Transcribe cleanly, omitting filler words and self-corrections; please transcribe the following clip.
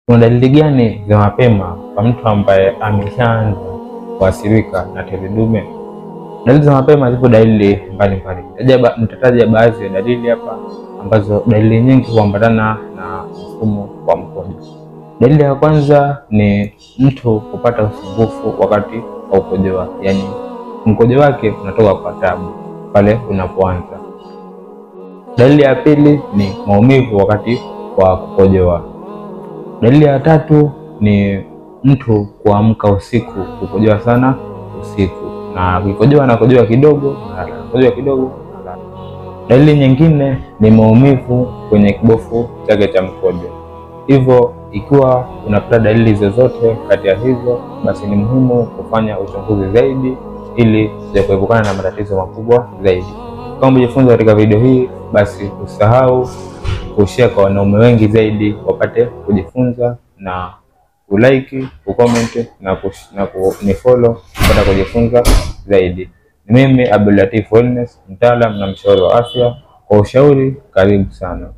Kuna dalili gani za mapema kwa mtu ambaye ameshaanza kuathirika na tezi dume? Dalili za mapema zipo dalili mbalimbali. Nitataja baadhi ya dalili hapa ambazo dalili nyingi huambatana na mfumo wa mkojo. Dalili ya kwanza ni mtu kupata usumbufu wakati wa kukojoa, yaani mkojo wake unatoka kwa taabu pale unapoanza. Dalili ya pili ni maumivu wakati wa kukojoa. Dalili ya tatu ni mtu kuamka usiku, kukojoa sana usiku, na kukojoa anakojoa kidogo na kukojoa kidogo. Dalili nyingine ni maumivu kwenye kibofu chake cha mkojo. Hivyo ikiwa unapata dalili zozote kati ya hizo, basi ni muhimu kufanya uchunguzi zaidi ili kuepukana na matatizo makubwa zaidi. Kama umejifunza katika video hii, basi usahau kushare kwa wanaume wengi zaidi wapate kujifunza, na kulike, kucomment na kunifollow kupata kujifunza zaidi. Ni mimi Abdul Latif Wellness, mtaalamu na mshauri wa afya. Kwa ushauri, karibu sana.